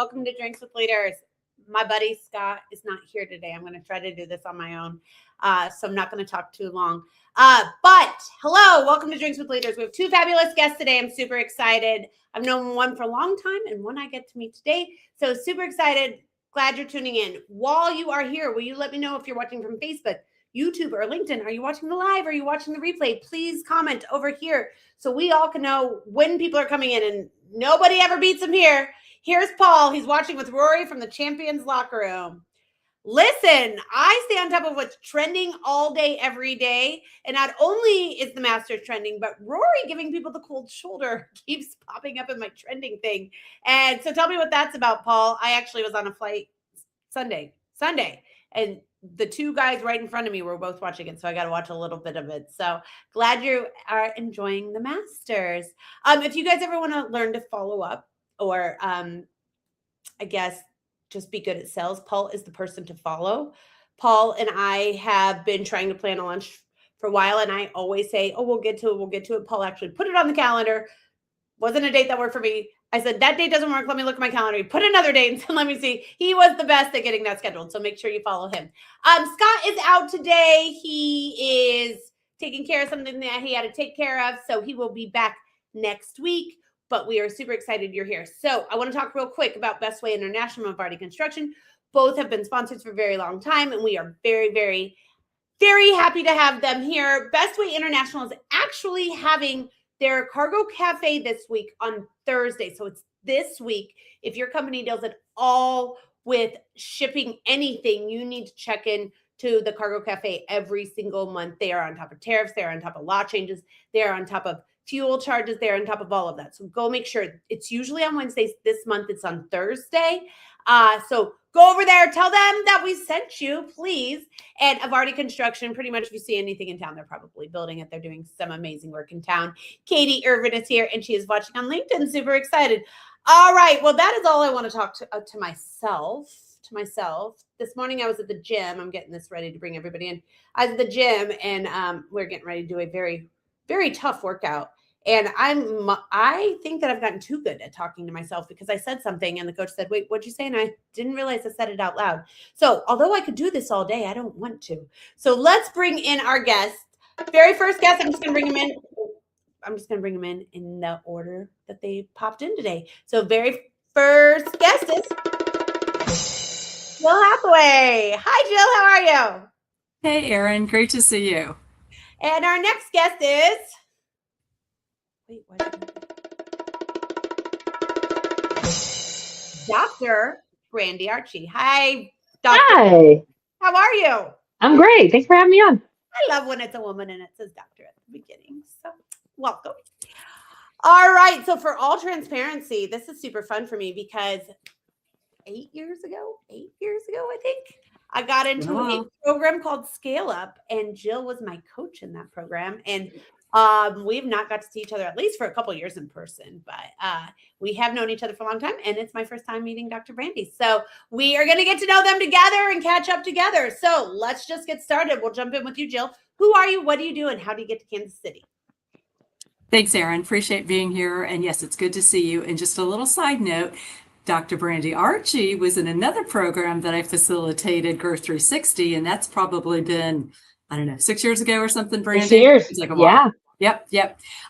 Welcome to Drinks with Leaders. My buddy Scott is not here today. I'm going to try to do this on my own, so I'm not going to talk too long. But hello, welcome to Drinks with Leaders. We have two fabulous guests today. I'm super excited. I've known one for a long time and one I get to meet today. So super excited. Glad you're tuning in. While you are here, will you let me know if you're watching from Facebook, YouTube, or LinkedIn? Are you watching the live? Are you watching the replay? Please comment over here so we all can know when people are coming in, and nobody ever beats them here. Here's Paul. He's watching with Rory from the Champions Locker Room. Listen, I stay on top of what's trending all day, every day. And not only is the Masters trending, but Rory giving people the cold shoulder keeps popping up in my trending thing. And so tell me what that's about, Paul. I actually was on a flight Sunday, and the two guys right in front of me were both watching it. So I got to watch a little bit of it. So glad you are enjoying the Masters. If you guys ever want to learn to follow up, or I guess just be good at sales, Paul is the person to follow. Paul and I have been trying to plan a lunch for a while, and I always say, oh, we'll get to it. Paul actually put it on the calendar. Wasn't a date that worked for me. I said, that date doesn't work. Let me look at my calendar. He put another date and said, let me see. He was the best at getting that scheduled. So make sure you follow him. Scott is out today. He is taking care of something that he had to take care of. So he will be back next week. But we are super excited you're here. So I want to talk real quick about Bestway International and Vardy Construction. Both have been sponsors for a very long time, and we are very, very, very happy to have them here. Bestway International is actually having their cargo cafe this week on Thursday. So it's this week. If your company deals at all with shipping anything, you need to check in to the cargo cafe every single month. They are on top of tariffs. They are on top of law changes. They are on top of fuel charges. They're on top of all of that. So go make sure. It's usually on Wednesdays. This month it's on Thursday. So go over there. Tell them that we sent you, please. And Vardy Construction, pretty much if you see anything in town, they're probably building it. They're doing some amazing work in town. Katie Irvin is here, and she is watching on LinkedIn. Super excited. All right. Well, that is all I want to talk to myself. This morning I was at the gym. I'm getting this ready to bring everybody in. I was at the gym, and we're getting ready to do a very, very tough workout. And I think that I've gotten too good at talking to myself, because I said something and the coach said, wait, what'd you say? And I didn't realize I said it out loud. So although I could do this all day, I don't want to. So let's bring in our guest. Very first guest, I'm just going to bring him in. I'm just going to bring him in the order that they popped in today. So very first guest is Jill Hathaway. Hi, Jill. How are you? Hey, Erin. Great to see you. And our next guest is... Wait, what? Dr. Brandy Archie. Hi, Doctor. Hi. How are you? I'm great. Thanks for having me on. I love when it's a woman and it says doctor at the beginning. So welcome. All right. So for all transparency, this is super fun for me, because 8 years ago, I think, I got into a program called Scale Up, and Jill was my coach in that program. And we've not got to see each other at least for a couple of years in person, but we have known each other for a long time, and it's my first time meeting Dr. Brandy. So we are going to get to know them together and catch up together. So let's just get started. We'll jump in with you, Jill. Who are you? What do you do? And how do you get to Kansas City? Thanks, Erin. Appreciate being here. And yes, it's good to see you. And just a little side note, Dr. Brandy Archie was in another program that I facilitated, Growth 360, and that's probably been, I don't know, 6 years ago or something, Brandy? 6 years. It's like a while. Yep.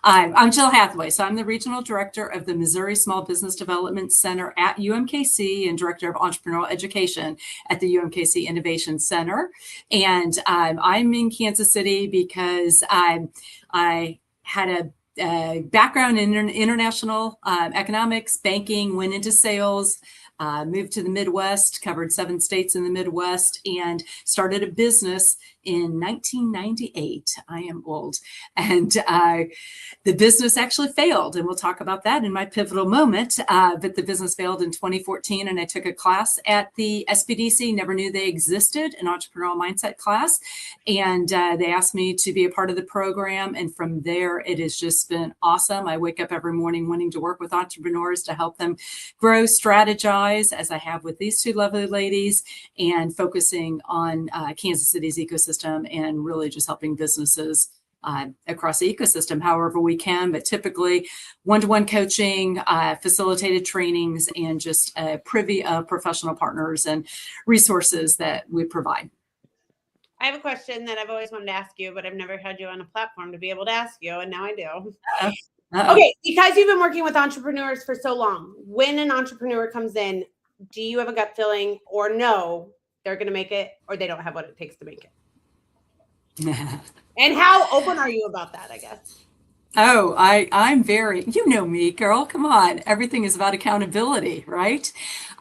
I'm Jill Hathaway. So I'm the Regional Director of the Missouri Small Business Development Center at UMKC and Director of Entrepreneurial Education at the UMKC Innovation Center. And I'm in Kansas City because I had a background in international economics, banking, went into sales, moved to the Midwest, covered 7 states in the Midwest, and started a business in 1998. I am old. And the business actually failed. And we'll talk about that in my pivotal moment. But the business failed in 2014. And I took a class at the SBDC, never knew they existed, an entrepreneurial mindset class. And they asked me to be a part of the program. And from there, it has just been awesome. I wake up every morning wanting to work with entrepreneurs to help them grow, strategize, as I have with these two lovely ladies, and focusing on Kansas City's ecosystem and really just helping businesses across the ecosystem however we can, but typically one-to-one coaching, facilitated trainings, and just a privy of professional partners and resources that we provide. I have a question that I've always wanted to ask you, but I've never had you on a platform to be able to ask you, and now I do. Okay, because you've been working with entrepreneurs for so long, when an entrepreneur comes in, do you have a gut feeling or no, they're going to make it or they don't have what it takes to make it? And how open are you about that, I guess? Oh, I'm very, you know me, girl, come on. Everything is about accountability, right?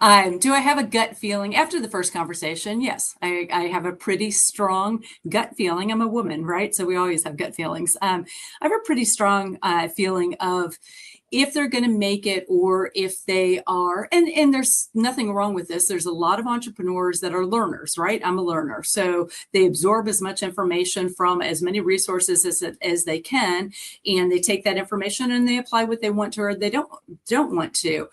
Do I have a gut feeling after the first conversation? Yes, I have a pretty strong gut feeling. I'm a woman, right? So we always have gut feelings. I have a pretty strong feeling of if they're going to make it or if they are, and there's nothing wrong with this. There's a lot of entrepreneurs that are learners, right? I'm a learner. So they absorb as much information from as many resources as they can, and they take that information and they apply what they want to or they don't want to.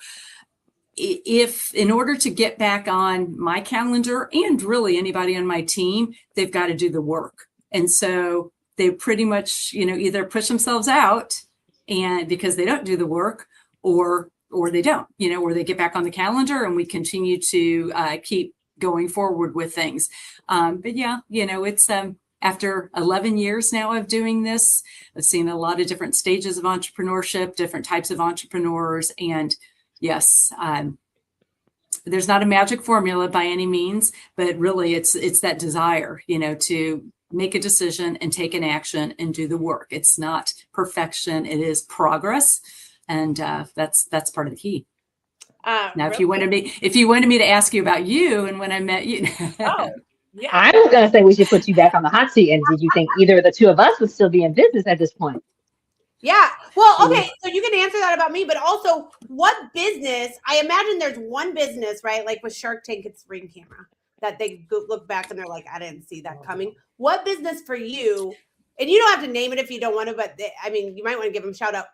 If in order to get back on my calendar and really anybody on my team, they've got to do the work. And so they pretty much, either push themselves out and because they don't do the work or they don't, or they get back on the calendar and we continue to keep going forward with things. But yeah, it's after 11 years now of doing this, I've seen a lot of different stages of entrepreneurship, different types of entrepreneurs. And yes, there's not a magic formula by any means, but really it's that desire, to make a decision and take an action and do the work. It's not perfection, it is progress. And that's part of the key. Now, really? if you wanted me to ask you about you and when I met you. Oh, yeah. I was going to say we should put you back on the hot seat. And did you think either of the two of us would still be in business at this point? Yeah. Well, okay. So you can answer that about me, but also what business, I imagine there's one business, right? Like with Shark Tank, it's Ring Camera that they look back and they're like, I didn't see that coming. What business for you, and you don't have to name it if you don't want to, but you might want to give them a shout out.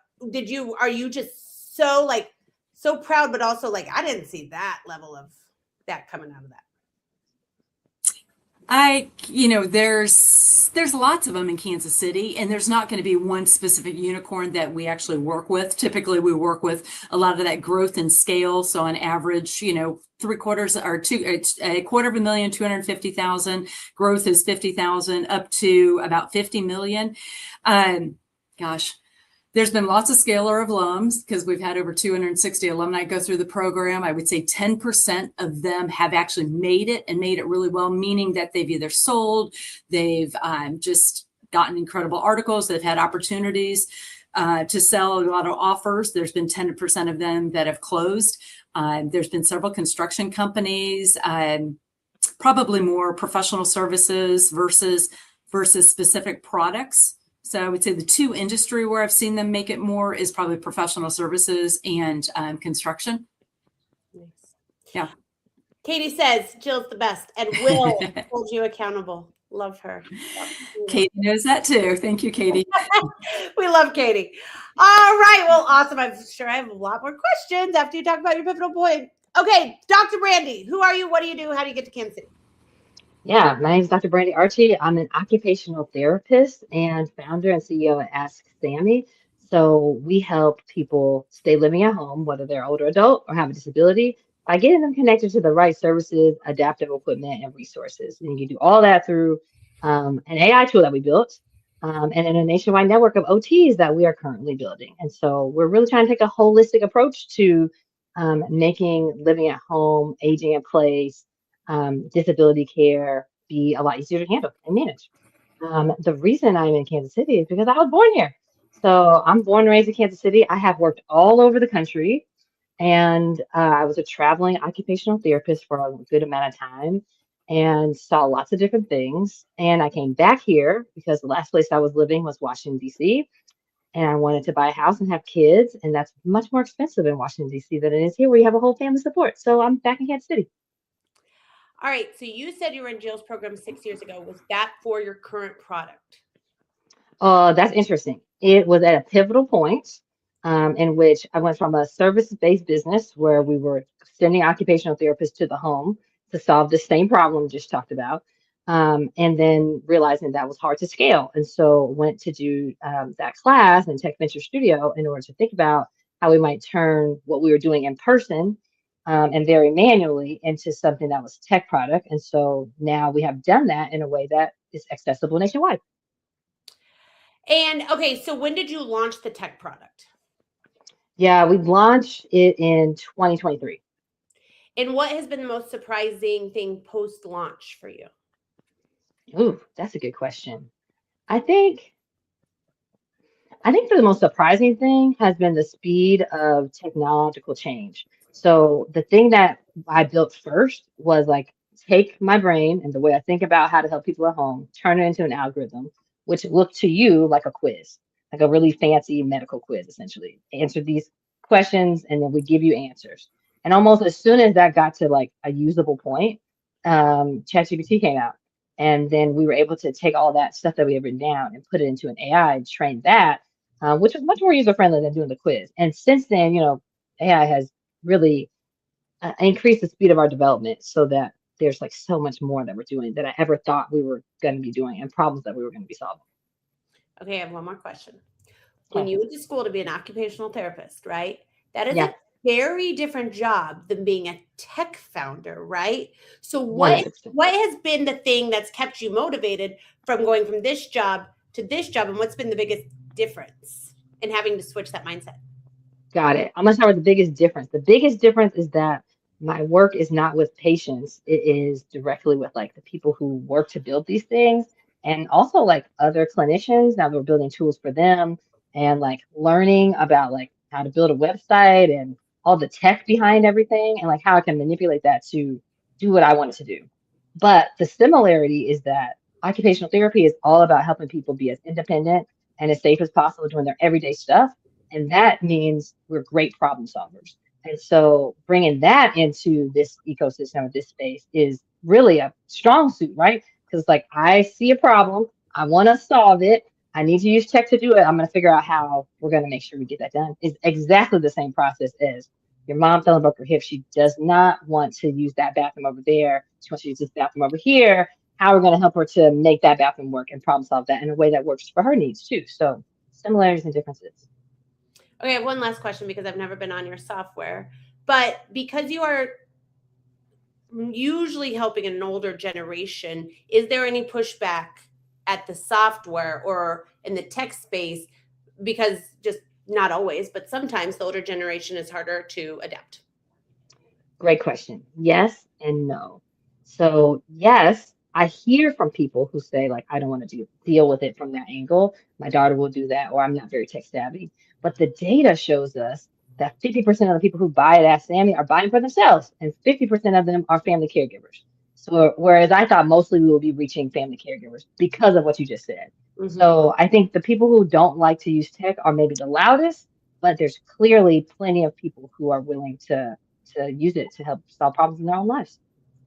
Are you just so proud, but also like, I didn't see that level of that coming out of that. There's lots of them in Kansas City, and there's not going to be one specific unicorn that we actually work with. Typically, we work with a lot of that growth and scale. So on average, $750,000, 250,000. Growth is 50,000 up to about 50 million. There's been lots of scalar of alums because we've had over 260 alumni go through the program. I would say 10% of them have actually made it and made it really well, meaning that they've either sold, they've just gotten incredible articles, they've had opportunities to sell, a lot of offers. There's been 10% of them that have closed. There's been several construction companies, probably more professional services versus specific products. So I would say the two industry where I've seen them make it more is probably professional services and construction. Nice. Yeah. Katie says Jill's the best and will hold you accountable. Love her. Katie knows that too. Thank you, Katie. We love Katie. All right. Well, awesome. I'm sure I have a lot more questions after you talk about your pivotal point. Okay. Dr. Brandy, who are you? What do you do? How do you get to Kansas City? Yeah, my name is Dr. Brandy Archie. I'm an occupational therapist and founder and CEO at AskSAMIE. So we help people stay living at home, whether they're older adult or have a disability, by getting them connected to the right services, adaptive equipment, and resources. And you do all that through an AI tool that we built and in a nationwide network of OTs that we are currently building. And so we're really trying to take a holistic approach to making living at home, aging in place, disability care be a lot easier to handle and manage. The reason I'm in Kansas City is because I was born here. So I'm born and raised in Kansas City. I have worked all over the country, and I was a traveling occupational therapist for a good amount of time and saw lots of different things. And I came back here because the last place I was living was Washington, D.C. And I wanted to buy a house and have kids. And that's much more expensive in Washington, D.C. than it is here, where you have a whole family support. So I'm back in Kansas City. All right. So you said you were in Jill's program 6 years ago. Was that for your current product? That's interesting. It was at a pivotal point in which I went from a service-based business where we were sending occupational therapists to the home to solve the same problem we just talked about, And then realizing that was hard to scale. And so went to do that class in Tech Venture Studio in order to think about how we might turn what we were doing in person and very manually into something that was tech product. And so now we have done that in a way that is accessible nationwide. And okay, so when did you launch the tech product? Yeah, we launched it in 2023. And what has been the most surprising thing post-launch for you? Ooh, that's a good question. I think for the most surprising thing has been the speed of technological change. So the thing that I built first was like take my brain and the way I think about how to help people at home, turn it into an algorithm, which looked to you like a quiz, like a really fancy medical quiz, essentially. Answer these questions and then we give you answers. And almost as soon as that got to like a usable point, ChatGPT came out. And then we were able to take all that stuff that we had written down and put it into an AI and train that, which was much more user friendly than doing the quiz. And since then, AI has really increased the speed of our development so that there's like so much more that we're doing that I ever thought we were going to be doing and problems that we were going to be solving. Okay, I have one more question. When you went to school to be an occupational therapist, right? That is Yeah. a very different job than being a tech founder, right? So 100%. what has been the thing that's kept you motivated from going from this job to this job, and what's been the biggest difference in having to switch that mindset? Got it. I'm gonna start with the biggest difference. The biggest difference is that my work is not with patients. It is directly with like the people who work to build these things and also like other clinicians. Now we're building tools for them and like learning about like how to build a website and all the tech behind everything and like how I can manipulate that to do what I want it to do. But the similarity is that occupational therapy is all about helping people be as independent and as safe as possible doing their everyday stuff. And that means we're great problem solvers. And so bringing that into this ecosystem or this space is really a strong suit, right? Because like I see a problem, I want to solve it. I need to use tech to do it. I'm going to figure out how we're going to make sure we get that done. It's exactly the same process as your mom fell and broke her hip. She does not want to use that bathroom over there. She wants to use this bathroom over here. How we're going to help her to make that bathroom work and problem solve that in a way that works for her needs too. So similarities and differences. Okay, I have one last question because I've never been on your software, but because you are usually helping an older generation, is there any pushback at the software or in the tech space? Because just not always, but sometimes the older generation is harder to adapt. Great question. Yes and no. So yes, I hear from people who say like, I don't want to deal with it from that angle. My daughter will do that, or I'm not very tech savvy. But the data shows us that 50% of the people who buy at AskSAMIE are buying for themselves, and 50% of them are family caregivers. So whereas I thought mostly we will be reaching family caregivers because of what you just said. Mm-hmm. So I think the people who don't like to use tech are maybe the loudest, but there's clearly plenty of people who are willing to use it to help solve problems in their own lives.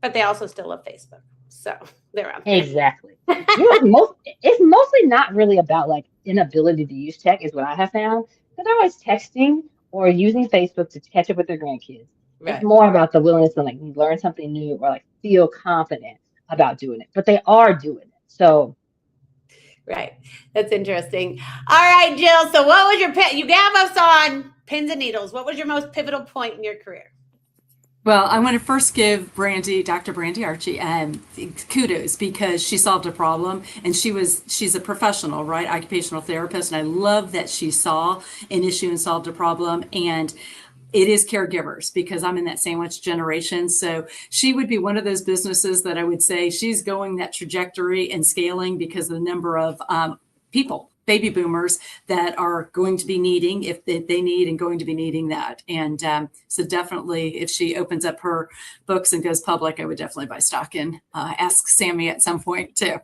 But they also still love Facebook. So they're out there. Exactly. It's mostly not really about like inability to use tech is what I have found. They're always texting or using Facebook to catch up with their grandkids. Right. It's more about the willingness to like learn something new or like feel confident about doing it. But they are doing it. So right. That's interesting. All right, Jill. So what was you gave us on pins and needles. What was your most pivotal point in your career? Well, I want to first give Dr. Brandy Archie, kudos because she solved a problem and she's a professional, right? Occupational therapist. And I love that she saw an issue and solved a problem. And it is caregivers because I'm in that sandwich generation. So she would be one of those businesses that I would say she's going that trajectory and scaling because of the number of people, baby boomers that are going to be needing if they need and going to be needing that. And so definitely if she opens up her books and goes public, I would definitely buy stock in AskSAMIE at some point too.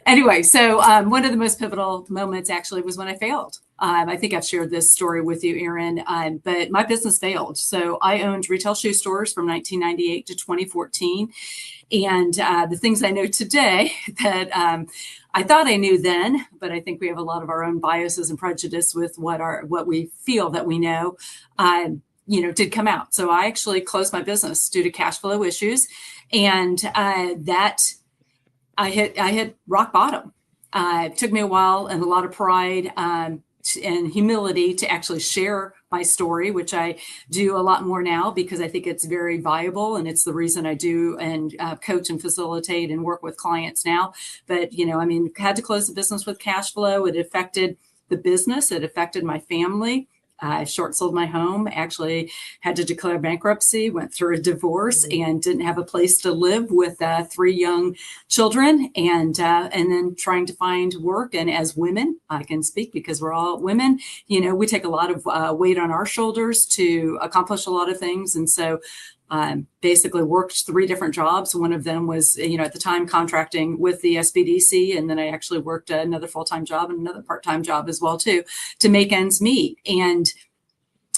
Anyway, so one of the most pivotal moments actually was when I failed. I think I've shared this story with you, Erin, but my business failed. So I owned retail shoe stores from 1998 to 2014. And the things I know today that I thought I knew then, but I think we have a lot of our own biases and prejudice with what we feel that we know, did come out. So I actually closed my business due to cash flow issues. And that I hit rock bottom. It took me a while and a lot of pride and humility to actually share my story, which I do a lot more now because I think it's very viable, and it's the reason I do and coach and facilitate and work with clients now. But, had to close the business with cash flow. It affected the business. It affected my family. I short sold my home, actually had to declare bankruptcy, went through a divorce, and didn't have a place to live with 3 young children, and then trying to find work. And as women, I can speak because we're all women, we take a lot of weight on our shoulders to accomplish a lot of things. And so basically worked 3 different jobs. One of them was, at the time contracting with the SBDC. And then I actually worked another full-time job and another part-time job as well, too, to make ends meet. And,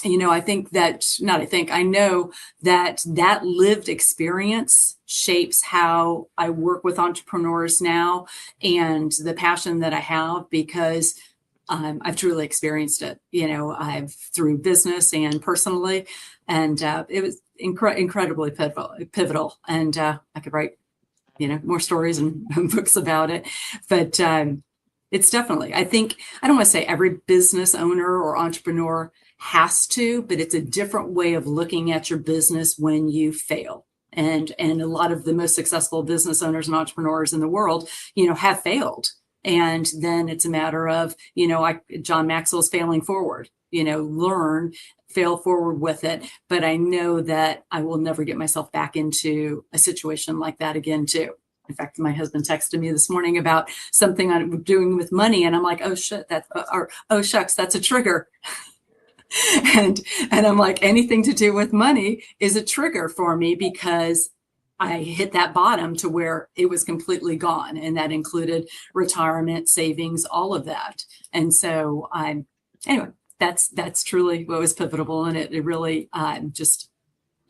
I know that lived experience shapes how I work with entrepreneurs now and the passion that I have, because I've truly experienced it, I've through business and personally. And it was incredibly pivotal. And I could write, more stories and books about it. But it's definitely, I think, I don't want to say every business owner or entrepreneur has to, but it's a different way of looking at your business when you fail. And a lot of the most successful business owners and entrepreneurs in the world, have failed. And then it's a matter of, John Maxwell's failing forward, learn, fail forward with it. But I know that I will never get myself back into a situation like that again, too. In fact, my husband texted me this morning about something I'm doing with money. And I'm like, oh, shit, oh, shucks, that's a trigger. and I'm like, anything to do with money is a trigger for me, because I hit that bottom to where it was completely gone. And that included retirement, savings, all of that. And so anyway, that's truly what was pivotal. And it really just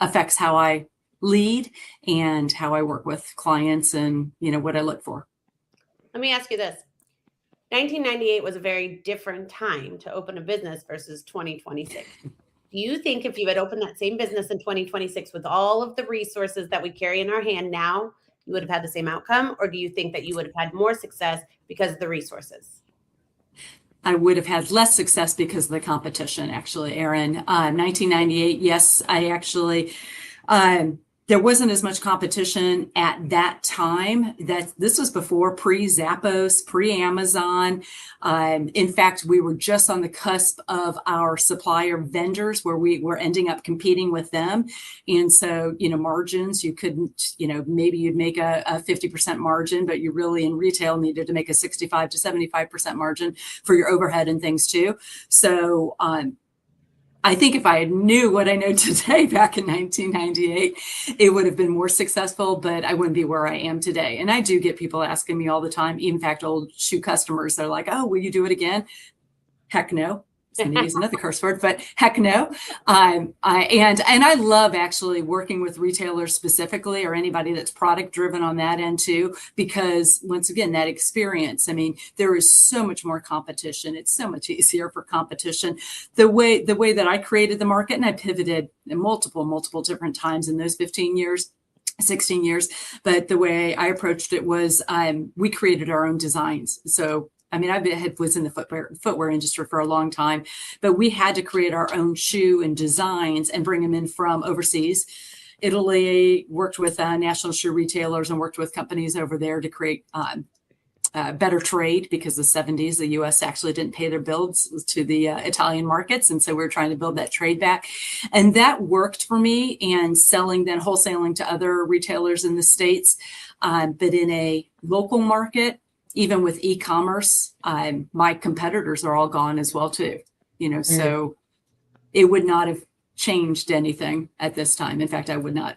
affects how I lead and how I work with clients and, what I look for. Let me ask you this. 1998 was a very different time to open a business versus 2026. Do you think if you had opened that same business in 2026 with all of the resources that we carry in our hand now, you would have had the same outcome? Or do you think that you would have had more success because of the resources? I would have had less success because of the competition, actually, Erin. 1998, yes, I actually, there wasn't as much competition at that time. This was before pre-Zappos, pre-Amazon. In fact, we were just on the cusp of our supplier vendors where we were ending up competing with them. And so, margins, you couldn't, maybe you'd make a 50% margin, but you really in retail needed to make a 65 to 75% margin for your overhead and things too. So, I think if I had knew what I know today back in 1998, it would have been more successful, but I wouldn't be where I am today. And I do get people asking me all the time, in fact, old shoe customers, they're like, oh, will you do it again? Heck no. I'm going to use another curse word, but heck no. And I love actually working with retailers specifically, or anybody that's product driven on that end too, because once again, that experience, there is so much more competition. It's so much easier for competition. The way that I created the market, and I pivoted multiple different times in those 16 years. But the way I approached it was we created our own designs. So I was in the footwear industry for a long time, but we had to create our own shoe and designs and bring them in from overseas. Italy, worked with national shoe retailers and worked with companies over there to create better trade, because the 70s, the U.S. actually didn't pay their bills to the Italian markets. And so we were trying to build that trade back. And that worked for me, and wholesaling to other retailers in the States. But in a local market, even with e-commerce, my competitors are all gone as well too, so it would not have changed anything at this time. In fact, I would not.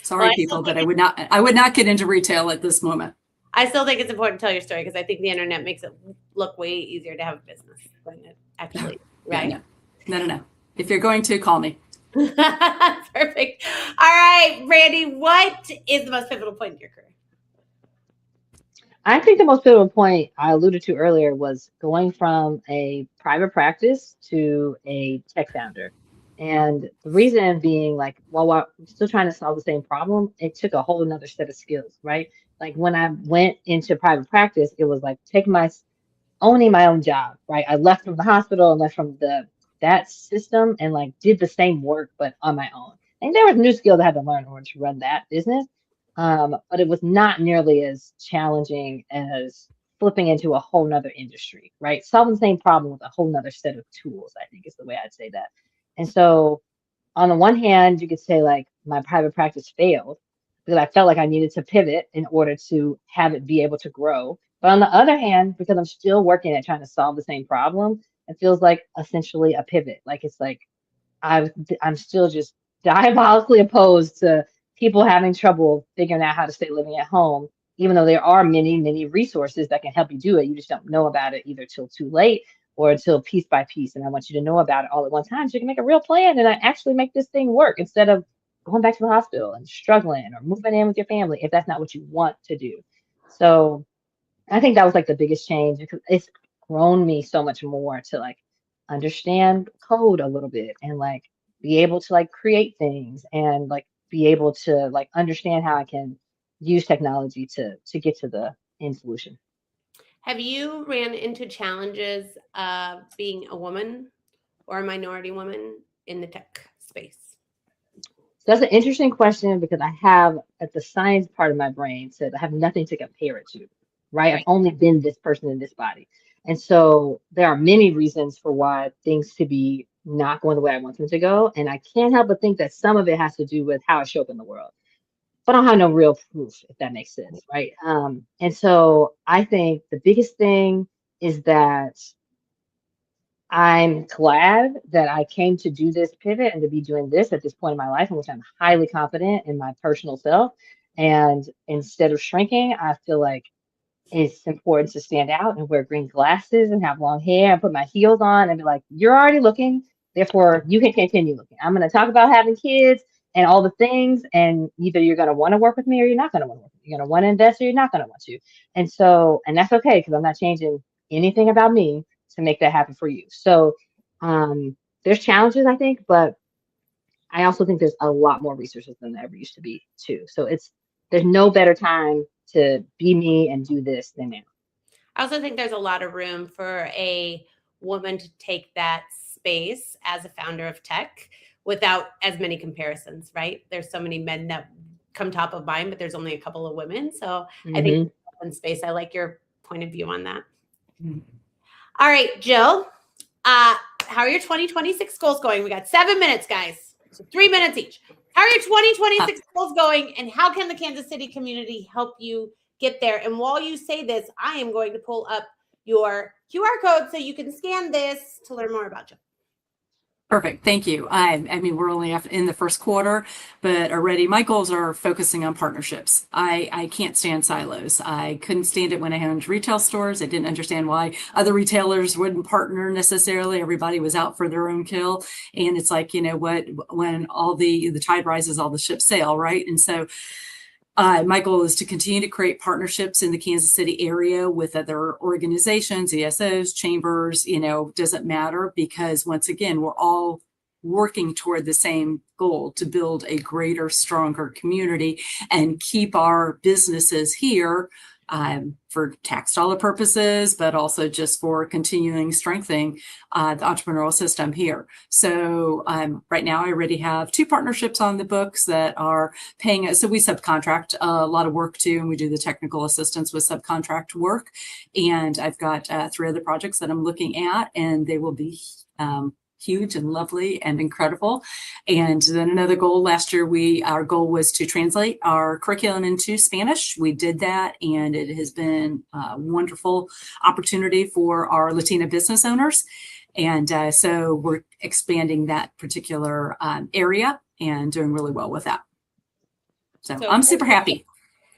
Sorry, people, but I would not get into retail at this moment. I still think it's important to tell your story, because I think the internet makes it look way easier to have a business than it actually, right? No. If you're going to, call me. Perfect. All right, Brandy, what is the most pivotal point in your career? I think the most pivotal point I alluded to earlier was going from a private practice to a tech founder. And the reason being, while we're still trying to solve the same problem, it took a whole another set of skills, right? Like when I went into private practice, it was like owning my own job, right? I left from the hospital and left from that system and like did the same work, but on my own. And there was new skills I had to learn in order to run that business. But it was not nearly as challenging as flipping into a whole nother industry, right? Solving the same problem with a whole nother set of tools, I think is the way I'd say that. And so on the one hand, you could say like my private practice failed because I felt like I needed to pivot in order to have it be able to grow. But on the other hand, because I'm still working at trying to solve the same problem, it feels like essentially a pivot. Like it's like I'm still just diabolically opposed to people having trouble figuring out how to stay living at home, even though there are many, many resources that can help you do it. You just don't know about it either till too late or until piece by piece. And I want you to know about it all at one time so you can make a real plan and actually make this thing work instead of going back to the hospital and struggling or moving in with your family if that's not what you want to do. So I think that was like the biggest change because it's grown me so much more to like understand code a little bit and like be able to like create things and like be able to like understand how I can use technology to get to the end solution. Have you ran into challenges of being a woman or a minority woman in the tech space? So that's an interesting question because I have at the science part of my brain said I have nothing to compare it to, right? I've only been this person in this body. And so there are many reasons for why things could be not going the way I want them to go. And I can't help but think that some of it has to do with how I show up in the world. But I don't have no real proof, if that makes sense, right? And so I think the biggest thing is that I'm glad that I came to do this pivot and to be doing this at this point in my life in which I'm highly confident in my personal self. And instead of shrinking, I feel like it's important to stand out and wear green glasses and have long hair and put my heels on and be like, you're already looking, therefore you can continue looking. I'm going to talk about having kids and all the things, and either you're going to want to work with me or you're not going to want to work with me. You're going to want to invest or you're not going to want to. And so, and that's okay because I'm not changing anything about me to make that happen for you. So there's challenges, I think, but I also think there's a lot more resources than there ever used to be too. So there's no better time to be me and do this than now. I also think there's a lot of room for a woman to take that space as a founder of tech without as many comparisons, right? There's so many men that come top of mind, but there's only a couple of women. So I think in space, I like your point of view on that. All right, Jill, how are your 2026 goals going? We got 7 minutes, guys. So 3 minutes each. How are your 2026 goals going, and how can the Kansas City community help you get there? And while you say this, I am going to pull up your QR code so you can scan this to learn more about you. Perfect. Thank you. I mean, we're only in the first quarter, but already my goals are focusing on partnerships. I can't stand silos. I couldn't stand it when I owned retail stores. I didn't understand why other retailers wouldn't partner necessarily. Everybody was out for their own kill. And it's like, you know what, when all the tide rises, all the ships sail, right? And so my goal is to continue to create partnerships in the Kansas City area with other organizations, ESOs, chambers, doesn't matter, because once again, we're all working toward the same goal to build a greater, stronger community and keep our businesses here for tax dollar purposes, but also just for continuing strengthening the entrepreneurial system here. So right now I already have 2 partnerships on the books that are paying us. So we subcontract a lot of work too, and we do the technical assistance with subcontract work. And I've got 3 other projects that I'm looking at, and they will be huge and lovely and incredible. And then another goal last year, our goal was to translate our curriculum into Spanish. We did that, and it has been a wonderful opportunity for our Latina business owners. And so we're expanding that particular area and doing really well with that. So I'm super happy.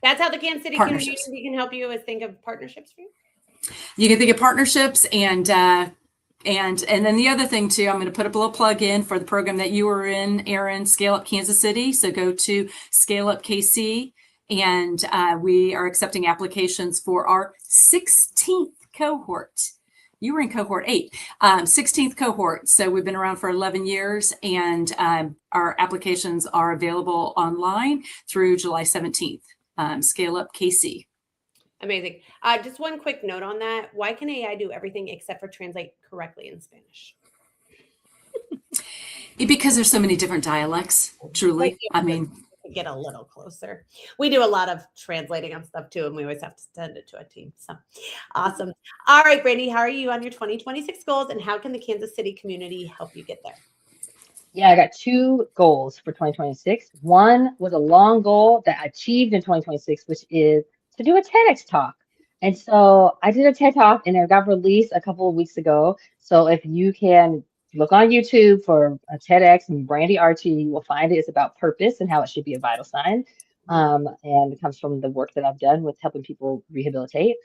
That's how the Kansas City community can help you, is think of partnerships for you. You can think of partnerships and then the other thing too, I'm going to put up a little plug in for the program that you were in, Erin, Scale Up Kansas City. So go to Scale Up KC, and we are accepting applications for our 16th cohort. You were in cohort 8, 16th cohort. So we've been around for 11 years, and our applications are available online through July 17th. Scale Up KC. Amazing. Just one quick note on that. Why can AI do everything except for translate correctly in Spanish? Because there's so many different dialects, truly. I mean, get a little closer. We do a lot of translating on stuff too, and we always have to send it to a team. So awesome. All right, Brandy, how are you on your 2026 goals, and how can the Kansas City community help you get there? Yeah, I got 2 goals for 2026. One was a long goal that I achieved in 2026, which is to do a TEDx talk. And so I did a TED talk and it got released a couple of weeks ago. So if you can look on YouTube for a TEDx and Brandy Archie, you will find it. It's about purpose and how it should be a vital sign. And it comes from the work that I've done with helping people rehabilitate.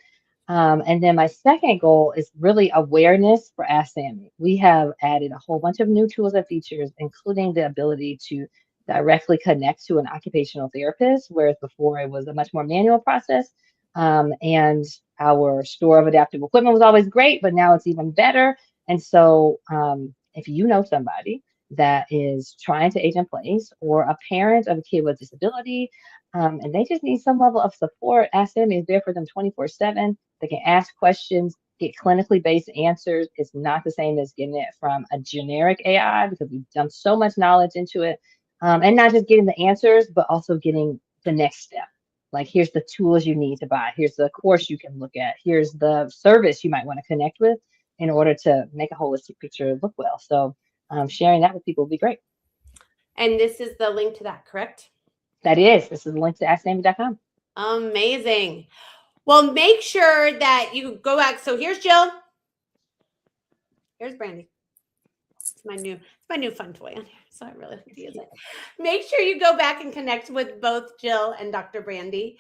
And then my second goal is really awareness for AskSAMIE. We have added a whole bunch of new tools and features, including the ability to directly connect to an occupational therapist, whereas before it was a much more manual process. And our store of adaptive equipment was always great, but now it's even better. And so if you know somebody that is trying to age in place, or a parent of a kid with disability, and they just need some level of support, AskSAMIE is there for them 24/7. They can ask questions, get clinically based answers. It's not the same as getting it from a generic AI because we've dumped so much knowledge into it. And not just getting the answers, but also getting the next step. Like, here's the tools you need to buy. Here's the course you can look at. Here's the service you might want to connect with in order to make a holistic picture look well. So sharing that with people would be great. And this is the link to that, correct? This is the link to AskSAMIE.com. Amazing. Well, make sure that you go back. So here's Jill. Here's Brandy. It's my new fun toy on here. So I really like to use it. Make sure you go back and connect with both Jill and Dr. Brandy.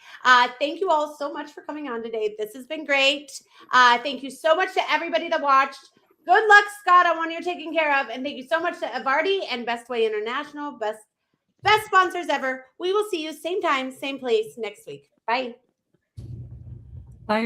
Thank you all so much for coming on today. This has been great. Thank you so much to everybody that watched. Good luck, Scott, on one you're taking care of. And thank you so much to Avarti and Bestway International. Best sponsors ever. We will see you same time, same place next week. Bye. Bye.